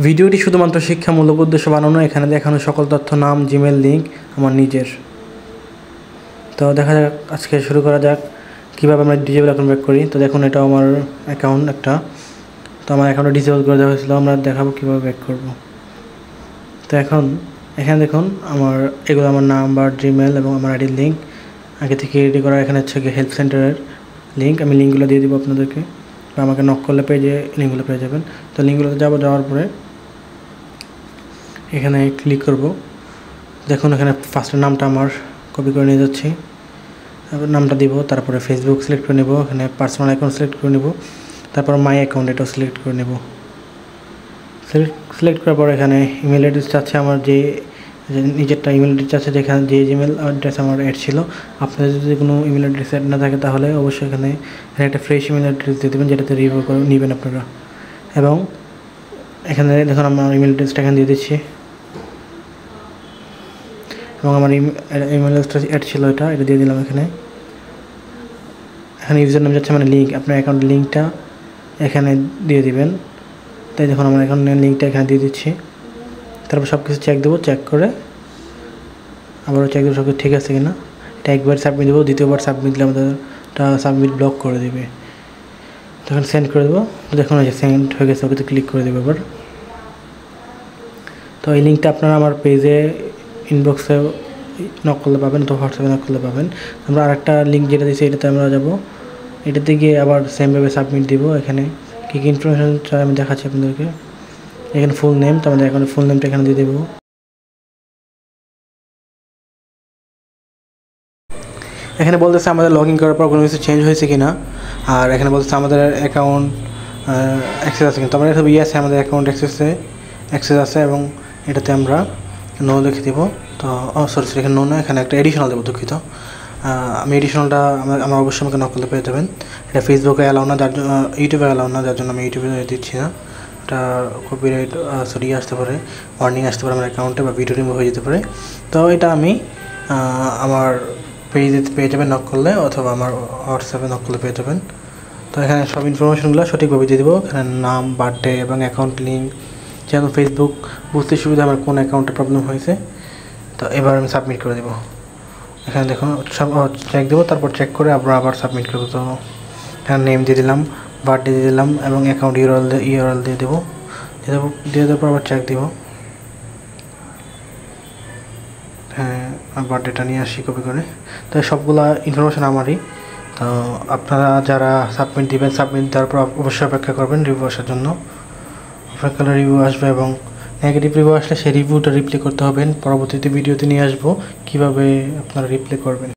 ভিডিওটি শুধুমাত্র শিক্ষামূলক উদ্দেশ্যে বানানো। এখানে দেখানো সকল তথ্য, নাম, জিমেল লিঙ্ক আমার নিজের। তো দেখা যাক, আজকে শুরু করা যাক কীভাবে আমরা ডিজেবল অ্যাকাউন্ট ব্যাক করি। তো দেখুন, এটা আমার অ্যাকাউন্ট একটা। তো আমার অ্যাকাউন্টে ডিজেবল করে দেওয়া হয়েছিল, আমরা দেখাবো কীভাবে ব্যাক করব। তো এখানে দেখুন, এগুলো আমার নাম্বার, জিমেল এবং আমার আইডির লিঙ্ক আগে থেকে রেডি করা। এখানে হচ্ছে গিয়ে হেল্প সেন্টারের লিঙ্ক, আমি লিঙ্কগুলো দিয়ে দেবো আপনাদেরকে, বা আমাকে নক করলে পেজে লিঙ্কগুলো পেয়ে যাবেন। তো লিঙ্কগুলোতে যাওয়ার পরে এখানে ক্লিক করব। দেখুন, এখানে ফার্স্টের নামটা আমার কপি করে নিয়ে যাচ্ছি, তারপর নামটা দিব, তারপরে ফেসবুক সিলেক্ট করে নেব, এখানে পার্সোনাল অ্যাকাউন্ট সিলেক্ট করে নেব, তারপর মাই অ্যাকাউন্ট এটাও সিলেক্ট করে নেব। সিলেক্ট করার পর এখানে ইমেল অ্যাড্রেস চাচ্ছে আমার, যে নিজেরটা ইমেল অ্যাড্রেস চাচ্ছে, যেখানে যে জিমেল অ্যাড্রেস আমার অ্যাড ছিল। আপনাদের যদি কোনো ইমেল অ্যাড্রেস অ্যাড না থাকে তাহলে অবশ্যই এখানে একটা ফ্রেশ ইমেল অ্যাড্রেস দিয়ে দেবেন, যেটাতে রিভিউ করে নেবেন আপনারা। এবং এখানে দেখুন, আমার ইমেল অ্যাড্রেসটা এখানে দিয়ে দিচ্ছি, এবং আমার ইমেল অ্যাড্রেসটা অ্যাড ছিল, এটা দিয়ে দিলাম। এখানে ইউজার নাম যাচ্ছে মানে লিঙ্ক, আপনার অ্যাকাউন্টের লিঙ্কটা এখানে দিয়ে দিবেন। তাই দেখুন, আমার অ্যাকাউন্টের লিঙ্কটা এখানে দিয়ে দিচ্ছি। তারপর সব কিছু চেক দেবো, চেক করে আবারও চেক দেবো সব কিছু ঠিক আছে কিনা। এটা একবার সাবমিট দেবো, দ্বিতীয়বার সাবমিট দিলে আমাদেরটা সাবমিট ব্লক করে দেবে। তখন সেন্ড করে দেবো। দেখুন, এই যে সেন্ড হয়ে গেছে, ওকে ক্লিক করে দেবো এবার। তো এই লিঙ্কটা আপনারা আমার পেজে ইনবক্সে নক করলে পাবেন, তো হোয়াটসঅ্যাপে নক করলে পাবেন। আমরা আরেকটা লিঙ্ক যেটা দিচ্ছি এটাতে আমরা যাব, এটাতে গিয়ে আবার সেমভাবে সাবমিট দিব। এখানে কী কী ইনফরমেশান চাই আমি দেখাচ্ছি আপনাদেরকে। এখানে ফুল নেম, তো আমাদের অ্যাকাউন্টের ফুল নেমটা এখানে দিয়ে দেবো। এখানে বলতেছে আমাদের লগ ইন করার পর কোনো কিছু চেঞ্জ হয়েছে কি না, আর এখানে বলতেছে আমাদের অ্যাকাউন্ট অ্যাক্সেস আছে কিন্তু আমরা সব ইয়ে আছে, আমাদের অ্যাকাউন্ট অ্যাক্সেস আছে, এবং এটাতে আমরা নো লিখে দেবো। তো সরি, এখানে নো না, এখানে একটা এডিশনাল দেবো, দুঃখিত। আমি এডিশনালটা আমার অবশ্যই আমাকে নক করলে পেয়ে যাবেন। এটা ফেসবুকে অ্যালাউ না, ইউটিউবে অ্যালাউ না, যার জন্য আমি ইউটিউবে দিচ্ছি না। এটা কপিরাইট আসতে পারে, ওয়ার্নিং আসতে পারে আমার অ্যাকাউন্টে, বা ভিডিও রিমুভ হয়ে যেতে পারে। তো এটা আমি আমার পেজে পেয়ে যাবেন নক করলে, অথবা আমার হোয়াটসঅ্যাপে নক করলে পেয়ে যাবেন। তো এখানে সব ইনফরমেশনগুলো সঠিকভাবে দিয়ে দেবো। এখানে নাম, বার্থডে এবং অ্যাকাউন্ট লিঙ্ক, যেন ফেসবুক বুঝতে সুবিধা আমার কোন অ্যাকাউন্টে প্রবলেম হয়েছে। তো এবার আমি সাবমিট করে দেবো। এখানে দেখুন, সব চেক দেবো, তারপর চেক করে আবার সাবমিট করবো। তো এখানে নেম দিয়ে দিলাম, বার্থডে দিয়ে দিলাম, এবং অ্যাকাউন্ট ইউআরএল দিয়ে দেবো। দিয়ে দেওয়ার পর আবার চেক দেবো। হ্যাঁ, বার্থডেটা নিয়ে আসি কপি করে। তো সবগুলা ইনফরমেশান আমারই। তো আপনারা যারা সাবমিট দিবেন, সাবমিট দেওয়ার পর অবশ্যই অপেক্ষা করবেন রিভিউ আসার জন্য। অপেক্ষা করলে রিভিউ আসবে, এবং নেগেটিভ রিভিউ আসলে সেই রিভিউটা রিপ্লে করতে হবেন। পরবর্তীতে ভিডিওতে নিয়ে আসবো কীভাবে আপনারা রিপ্লে করবেন।